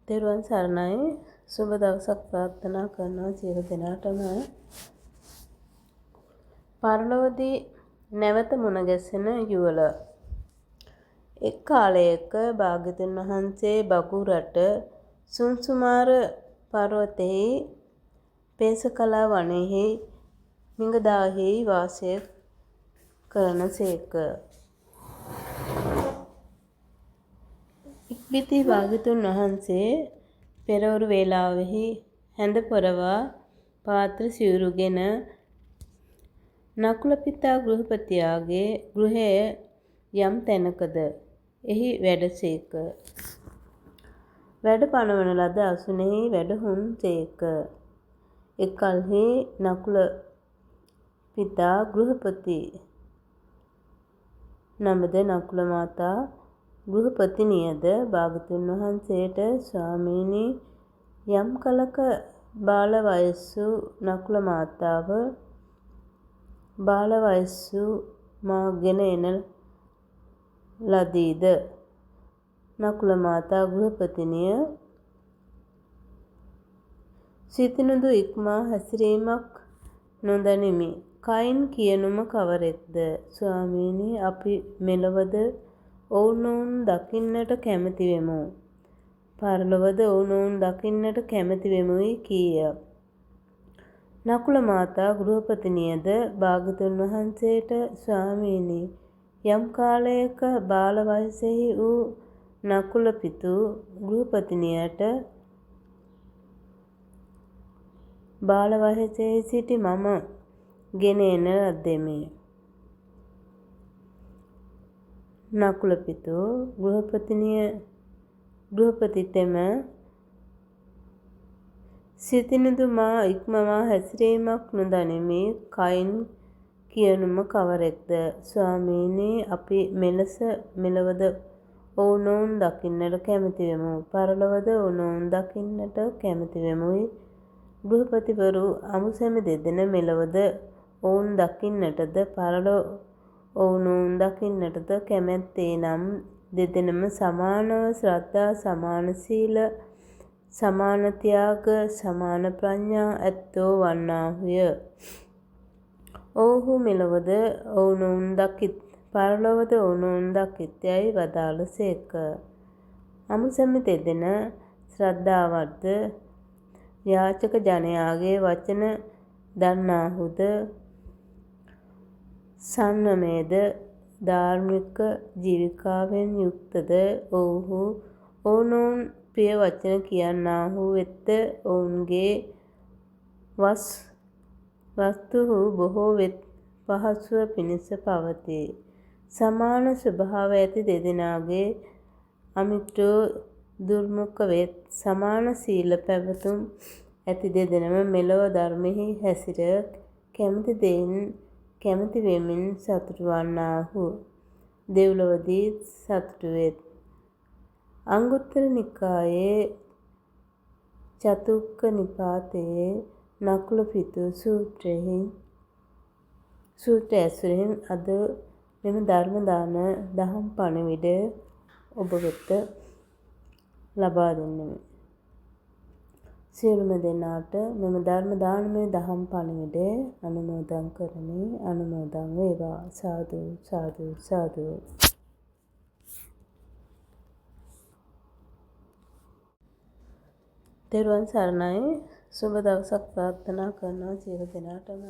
තෙරුවන් සරණයි. සුබ දවසක් ප්‍රාර්ථනා කරනවා සියලු දෙනාටම. පරලොවදී නැවත මුණ ගැසෙන යුවළ. එක් කාලයක භාග්‍යවතුන් වහන්සේ බගු රට සුංසුමාර පර්වතයෙහි පේසකලා වනයෙහි මිගදායෙහි වාසය කරනසේක. ඉක්බිති භාග්‍යවතුන් වහන්සේ පෙරවරු වේලාවෙහි හැඳ පොරවා පාත්‍ර සිවුරුගෙන නකුල පිතා ගෘහපතියාගේ ගෘහය යම් තැනකද එහි වැඩසේක. වැඩ පනවන ලද අසුනෙහි වැඩහුන් සේක. එකල්හි නකුල පිතා ගෘහපති නමද නකුල මාතා ගෘහපතිනියද භාග්‍යවතුන් වහන්සේට ස්වාමීනි, යම් කලක බාල වයස්සු නකුල මාතාව බාල වයස්සු මා ගෙන එන ලදීද? නකුල මාතා ගෘහපතිනිය සිතිනුදු ඉක්මා හැසිරීමක් නොදනිමි. කයින් කියනුම කවරෙක්ද? ස්වාමීනි, අපි මෙලොවද ඔවුනොවුන් දකින්නට කැමැති වෙමු. පරලොවද ඔවුනොවුන් දකින්නට කැමැති වෙමුයි කීය. නකුල මාතා ගෘහපතිනියද භාග්‍යවතුන් වහන්සේට ස්වාමීනි, යම් කාලයක බාල වයසෙහි වූ නකුල පිතූ ගෘහපතිනියට බාල වයසෙහි සිටි මම ගෙන එන ලද්දෙමි. නකුල පිතූ ගෘහපතිතෙම සිතිනුදු මා ඉක්මවා හැසිරීමක් නොදනිමි. කයින් කියනුම කවරෙක්ද? ස්වාමීනි, අපි මෙලොවද ඔවුනොවුන් දකින්නට කැමැති වෙමු. පරලොවද ඔවුනොවුන් දකින්නට කැමැති වෙමුයි. ගෘහපතිවරු අඹුසැමි දෙදෙන මෙලොවද ඔවුන් දකින්නටද පරලොව ඔවුනොවුන් දකින්නටද කැමැත්තේ නම් දෙදෙනම සමානව ශ්‍රද්ධා, සමාන සීල, සමාන ත්‍යාග, සමාන ප්‍රඥා ඇත්තෝ වන්නාහුය. ඔවුහු මෙලොවද ඔවුනොවුන් දකිත්, පරලොවද ඔවුනොවුන් දකිත් යැයි වදාළ සේක. අඹුසැමි දෙදෙන ශ්‍රද්ධාවත්ද, යාචක ජනයාගේ වචන දන්නාහුද, සංවමයද, ධාර්මික ජීවිකාවෙන් යුක්තද ඔවුහු ඔවුනොවුන් ප්‍රිය වචන කියන්නාහු වෙත්ද ඔවුන්ගේ වස්තුහු බොහෝ වෙත් පහසුව පිණිස පවතී. සමාන ස්වභාව ඇති දෙදෙනාගේ අමිත්‍රයෝ දුර්මුඛ වෙත්. සමාන සීල පැවැතුම් ඇති දෙදෙනම මෙලොව ධර්මයෙහි හැසිර කැමැති දෙයින් කැමැති වෙමින් සතුටු වන්නාහු. දෙව්ලොවදීත් සතුටු වෙත්. අංගුත්තර නිකායේ චතුක්ක නිපාතයේ නකුල පිතූ සූත්‍රය ඇසුරෙන් අද මෙම ධර්ම දාන දහම් පණිවිඩය ඔබ වෙත ලබා දෙන්නෙමි. සියලුම දෙනාට මෙම ධර්ම දානමය දහම් පණිවිඩය අනුමෝදන් කරමි. අනුමෝදන් වේවා. සාදු සාදු සාදු. තෙරුවන් සරණයි. සුබ දවසක් ප්‍රාර්ථනා කරනවා සියලු දෙනාටම.